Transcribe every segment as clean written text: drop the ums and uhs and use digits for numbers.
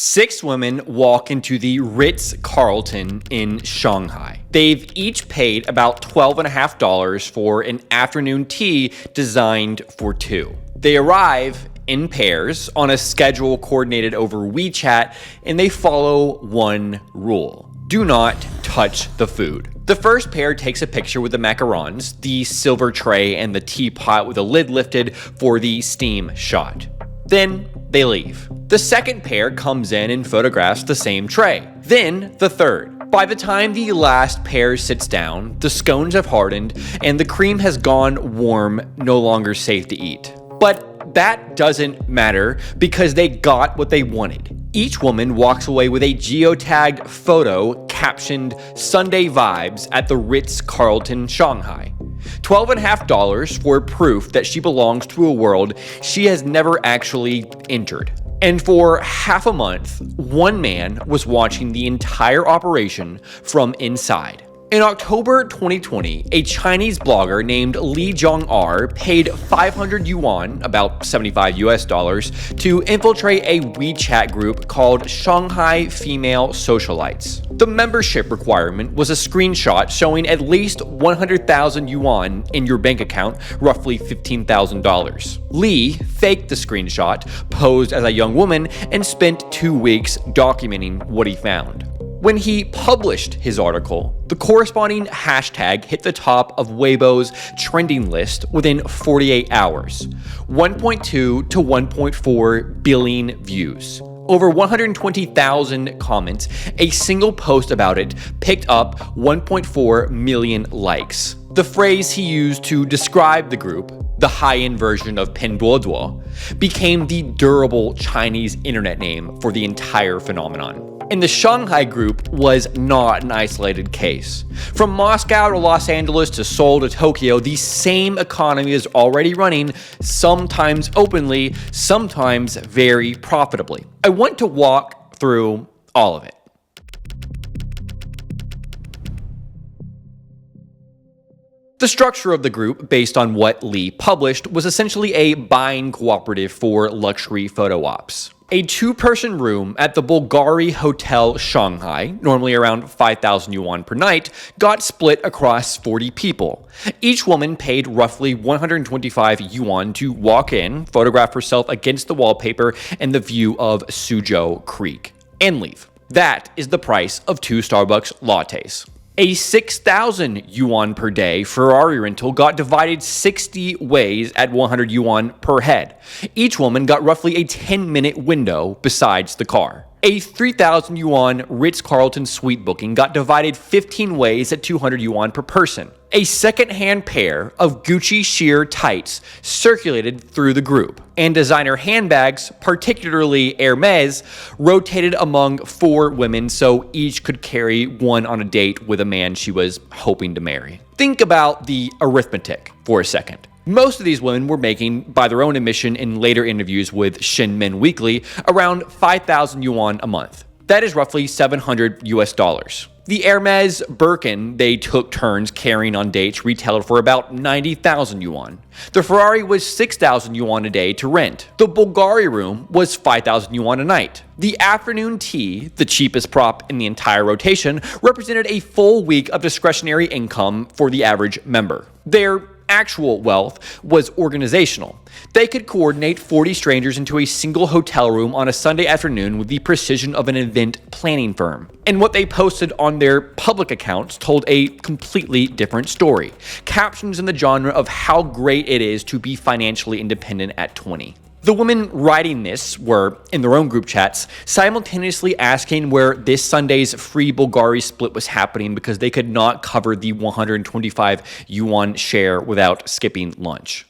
6 women walk into the Ritz-Carlton in Shanghai. They've each paid about $12.50 for an afternoon tea designed for 2. They arrive in pairs on a schedule coordinated over WeChat, and they follow one rule: do not touch the food. The first pair takes a picture with the macarons, the silver tray, and the teapot with the lid lifted for the steam shot. Then they leave. The second pair comes in and photographs the same tray. Then the third. By the time the last pair sits down, the scones have hardened and the cream has gone warm, no longer safe to eat. But that doesn't matter because they got what they wanted. Each woman walks away with a geotagged photo captioned "Sunday Vibes at the Ritz-Carlton Shanghai." $12.50 for proof that she belongs to a world she has never actually entered. And for half a month, one man was watching the entire operation from inside. In October 2020, a Chinese blogger named Li Zhong-R paid 500 yuan, about $75 to infiltrate a WeChat group called Shanghai Female Socialites. The membership requirement was a screenshot showing at least 100,000 yuan in your bank account, roughly $15,000. Li faked the screenshot, posed as a young woman, and spent 2 weeks documenting what he found. When he published his article, the corresponding hashtag hit the top of Weibo's trending list within 48 hours. 1.2 to 1.4 billion views. Over 120,000 comments. A single post about it picked up 1.4 million likes. The phrase he used to describe the group, the high-end version of Pinduoduo, became the durable Chinese internet name for the entire phenomenon. And the Shanghai group was not an isolated case. From Moscow to Los Angeles to Seoul to Tokyo, the same economy is already running, sometimes openly, sometimes very profitably. I want to walk through all of it. The structure of the group, based on what Li published, was essentially a buying cooperative for luxury photo ops. A 2-person room at the Bulgari Hotel Shanghai, normally around 5,000 yuan per night, got split across 40 people. Each woman paid roughly 125 yuan to walk in, photograph herself against the wallpaper and the view of Suzhou Creek, and leave. That is the price of 2 Starbucks lattes. A 6,000 yuan per day Ferrari rental got divided 60 ways at 100 yuan per head. Each woman got roughly a 10-minute window besides the car. A 3,000 yuan Ritz-Carlton suite booking got divided 15 ways at 200 yuan per person. A second-hand pair of Gucci sheer tights circulated through the group, and designer handbags, particularly Hermes, rotated among 4 women so each could carry one on a date with a man she was hoping to marry. Think about the arithmetic for a second. Most of these women were making, by their own admission in later interviews with Shinmin Weekly, around 5,000 yuan a month. That is roughly $700 US. The Hermes Birkin they took turns carrying on dates retailed for about 90,000 yuan. The Ferrari was 6,000 yuan a day to rent. The Bulgari room was 5,000 yuan a night. The afternoon tea, the cheapest prop in the entire rotation, represented a full week of discretionary income for the average member. Their actual wealth was organizational. They could coordinate 40 strangers into a single hotel room on a Sunday afternoon with the precision of an event planning firm. And what they posted on their public accounts told a completely different story. Captions in the genre of how great it is to be financially independent at 20. The women writing this were, in their own group chats, simultaneously asking where this Sunday's free Bulgari split was happening because they could not cover the 125 yuan share without skipping lunch.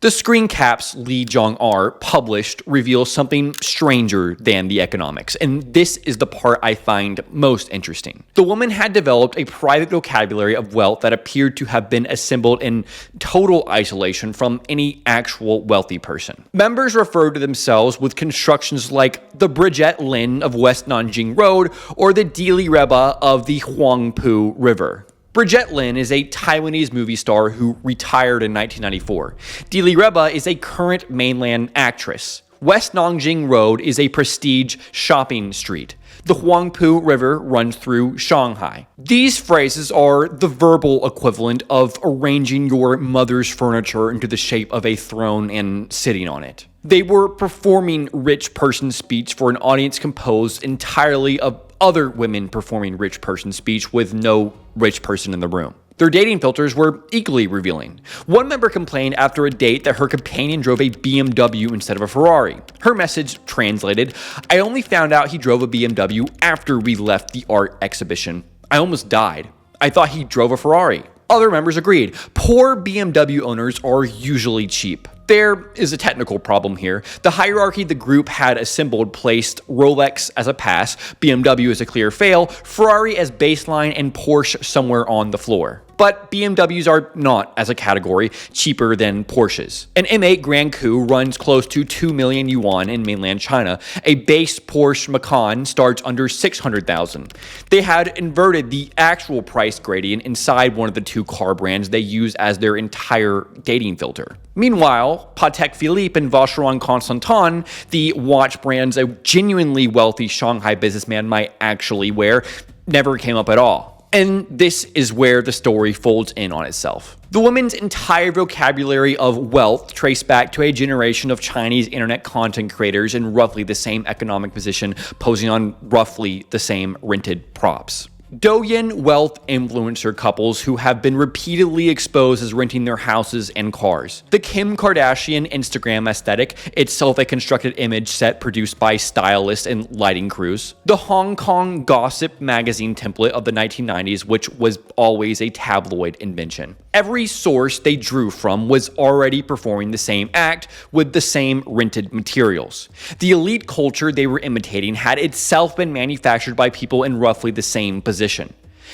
The screen caps Li Zhong-R published reveal something stranger than the economics, and this is the part I find most interesting. The woman had developed a private vocabulary of wealth that appeared to have been assembled in total isolation from any actual wealthy person. Members referred to themselves with constructions like the Bridget Lin of West Nanjing Road or the Dili Reba of the Huangpu River. Brigitte Lin is a Taiwanese movie star who retired in 1994. Dili Reba is a current mainland actress. West Nanjing Road is a prestige shopping street. The Huangpu River runs through Shanghai. These phrases are the verbal equivalent of arranging your mother's furniture into the shape of a throne and sitting on it. They were performing rich person speech for an audience composed entirely of other women performing rich person speech with no rich person in the room. Their dating filters were equally revealing. One member complained after a date that her companion drove a BMW instead of a Ferrari. Her message translated, "I only found out he drove a BMW after we left the art exhibition. I almost died. I thought he drove a Ferrari." Other members agreed. Poor BMW owners are usually cheap. There is a technical problem here. The hierarchy the group had assembled placed Rolex as a pass, BMW as a clear fail, Ferrari as baseline, and Porsche somewhere on the floor. But BMWs are not, as a category, cheaper than Porsches. An M8 Grand Coupe runs close to 2 million yuan in mainland China. A base Porsche Macan starts under 600,000. They had inverted the actual price gradient inside one of the two car brands they use as their entire dating filter. Meanwhile, Patek Philippe and Vacheron Constantin, the watch brands a genuinely wealthy Shanghai businessman might actually wear, never came up at all. And this is where the story folds in on itself. The women's entire vocabulary of wealth traced back to a generation of Chinese internet content creators in roughly the same economic position, posing on roughly the same rented props. Douyin wealth influencer couples who have been repeatedly exposed as renting their houses and cars. The Kim Kardashian Instagram aesthetic, itself a constructed image set produced by stylists and lighting crews. The Hong Kong gossip magazine template of the 1990s, which was always a tabloid invention. Every source they drew from was already performing the same act with the same rented materials. The elite culture they were imitating had itself been manufactured by people in roughly the same position.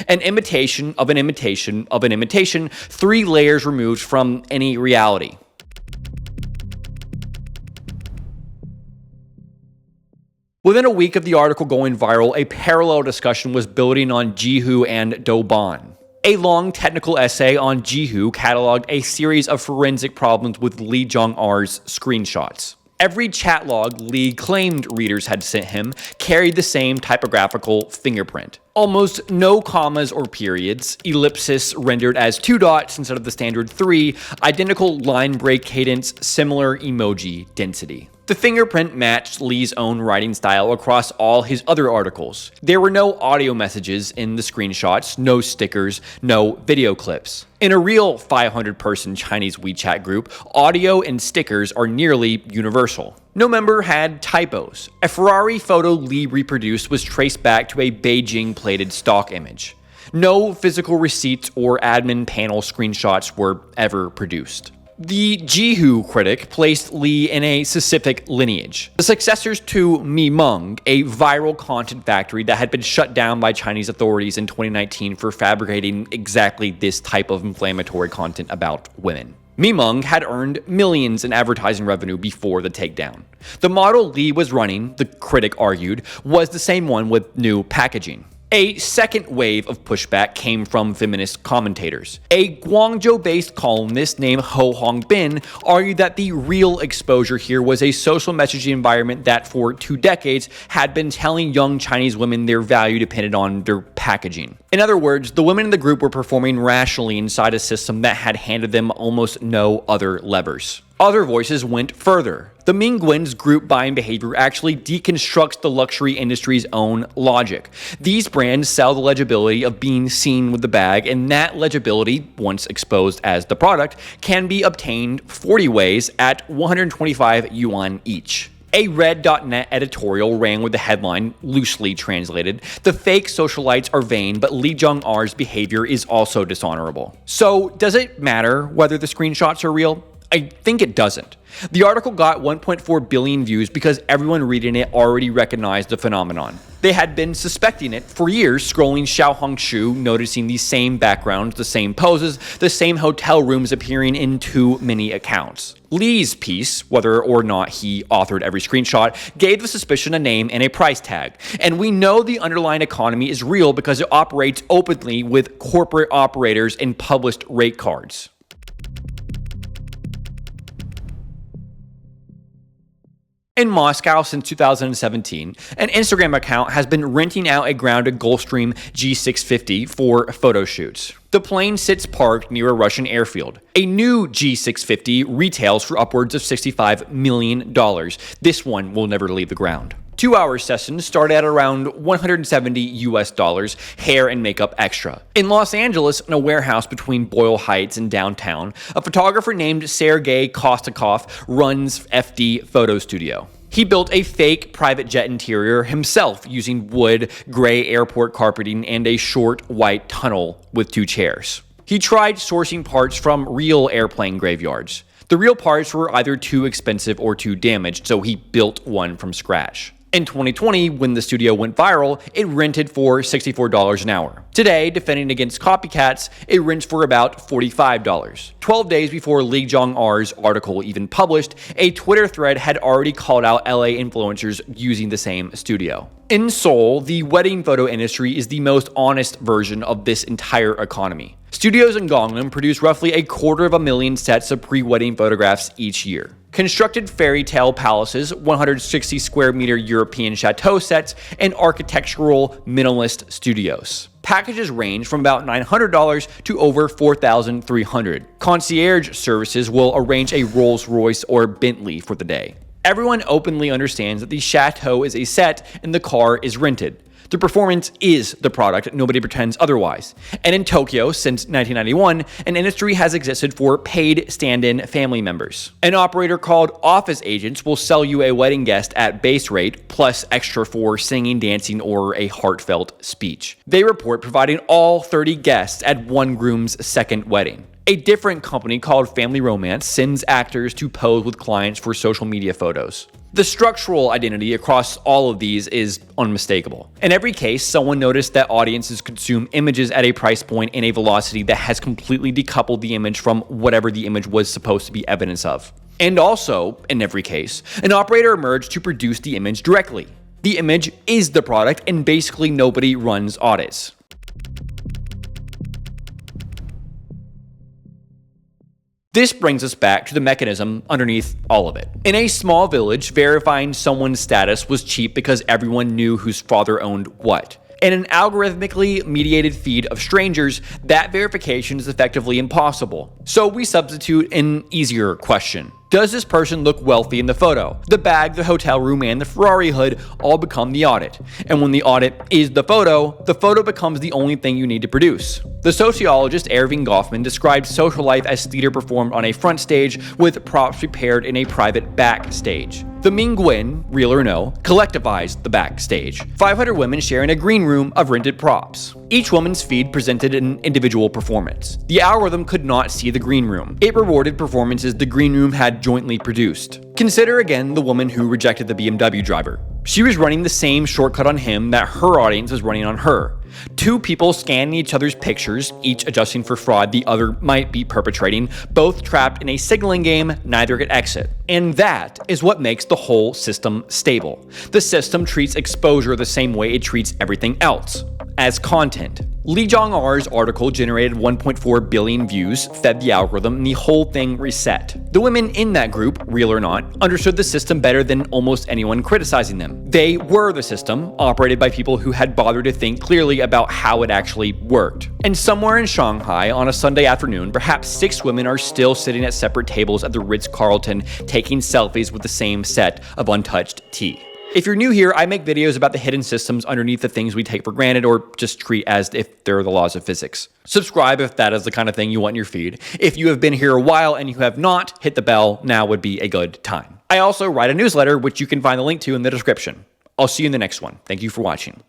An imitation of an imitation of an imitation, 3 layers removed from any reality. Within a week of the article going viral, a parallel discussion was building on Jihu and Douban. A long technical essay on Jihu cataloged a series of forensic problems with Li Zhongr's screenshots. Every chat log Li claimed readers had sent him carried the same typographical fingerprint. Almost no commas or periods, ellipsis rendered as 2 dots instead of the standard 3, identical line break cadence, similar emoji density. The fingerprint matched Li's own writing style across all his other articles. There were no audio messages in the screenshots, no stickers, no video clips. In a real 500-person Chinese WeChat group, audio and stickers are nearly universal. No member had typos. A Ferrari photo Li reproduced was traced back to a Beijing-plated stock image. No physical receipts or admin panel screenshots were ever produced. The Jihu critic placed Li in a specific lineage. The successors to Mimeng, a viral content factory that had been shut down by Chinese authorities in 2019 for fabricating exactly this type of inflammatory content about women. Mimeng had earned millions in advertising revenue before the takedown. The model Li was running, the critic argued, was the same one with new packaging. A second wave of pushback came from feminist commentators. A Guangzhou-based columnist named Ho Hongbin argued that the real exposure here was a social messaging environment that for 2 decades had been telling young Chinese women their value depended on their packaging. In other words, the women in the group were performing rationally inside a system that had handed them almost no other levers. Other voices went further. The Mingwen's group buying behavior actually deconstructs the luxury industry's own logic. These brands sell the legibility of being seen with the bag, and that legibility, once exposed as the product, can be obtained 40 ways at 125 yuan each. A Red.net editorial ran with the headline, loosely translated, "The fake socialites are vain, but Li Zhongr's behavior is also dishonorable." So, does it matter whether the screenshots are real? I think it doesn't. The article got 1.4 billion views because everyone reading it already recognized the phenomenon. They had been suspecting it for years, scrolling Xiaohongshu, noticing the same backgrounds, the same poses, the same hotel rooms appearing in too many accounts. Lee's piece, whether or not he authored every screenshot, gave the suspicion a name and a price tag. And we know the underlying economy is real because it operates openly with corporate operators and published rate cards. In Moscow since 2017, an Instagram account has been renting out a grounded Gulfstream G650 for photo shoots. The plane sits parked near a Russian airfield. A new G650 retails for upwards of $65 million. This one will never leave the ground. 2-hour sessions start at around $170 hair and makeup extra. In Los Angeles, in a warehouse between Boyle Heights and downtown, a photographer named Sergei Kostakov runs FD Photo Studio. He built a fake private jet interior himself using wood, gray airport carpeting, and a short white tunnel with 2 chairs. He tried sourcing parts from real airplane graveyards. The real parts were either too expensive or too damaged, so he built one from scratch. In 2020, when the studio went viral, it rented for $64 an hour. Today, defending against copycats, it rents for about $45. 12 days before Lee Jong-R's article even published, a Twitter thread had already called out LA influencers using the same studio. In Seoul, the wedding photo industry is the most honest version of this entire economy. Studios in Gangnam produce roughly 250,000 sets of pre-wedding photographs each year. Constructed fairy tale palaces, 160 square meter European chateau sets, and architectural minimalist studios. Packages range from about $900 to over $4,300. Concierge services will arrange a Rolls-Royce or Bentley for the day. Everyone openly understands that the chateau is a set and the car is rented. The performance is the product, nobody pretends otherwise. And in Tokyo, since 1991, an industry has existed for paid stand-in family members. An operator called Office Agents will sell you a wedding guest at base rate, plus extra for singing, dancing, or a heartfelt speech. They report providing all 30 guests at one groom's second wedding. A different company called Family Romance sends actors to pose with clients for social media photos. The structural identity across all of these is unmistakable. In every case, someone noticed that audiences consume images at a price point and a velocity that has completely decoupled the image from whatever the image was supposed to be evidence of. And also, in every case, an operator emerged to produce the image directly. The image is the product, and basically nobody runs audits. This brings us back to the mechanism underneath all of it. In a small village, verifying someone's status was cheap because everyone knew whose father owned what. In an algorithmically mediated feed of strangers, that verification is effectively impossible. So we substitute an easier question. Does this person look wealthy in the photo? The bag, the hotel room, and the Ferrari hood all become the audit. And when the audit is the photo becomes the only thing you need to produce. The sociologist Erving Goffman described social life as theater performed on a front stage with props prepared in a private backstage. The Mingwen, real or no, collectivized the backstage. 500 women sharing a green room of rented props. Each woman's feed presented an individual performance. The algorithm could not see the green room. It rewarded performances the green room had jointly produced. Consider again the woman who rejected the BMW driver. She was running the same shortcut on him that her audience was running on her. 2 people scanning each other's pictures, each adjusting for fraud the other might be perpetrating, both trapped in a signaling game, neither could exit. And that is what makes the whole system stable. The system treats exposure the same way it treats everything else, as content. Lee Jong-R's article generated 1.4 billion views, fed the algorithm, and the whole thing reset. The women in that group, real or not, understood the system better than almost anyone criticizing them. They were the system, operated by people who had bothered to think clearly about how it actually worked. And somewhere in Shanghai, on a Sunday afternoon, perhaps 6 women are still sitting at separate tables at the Ritz-Carlton, taking selfies with the same set of untouched tea. If you're new here, I make videos about the hidden systems underneath the things we take for granted or just treat as if they're the laws of physics. Subscribe if that is the kind of thing you want in your feed. If you have been here a while and you have not, hit the bell. Now would be a good time. I also write a newsletter, which you can find the link to in the description. I'll see you in the next one. Thank you for watching.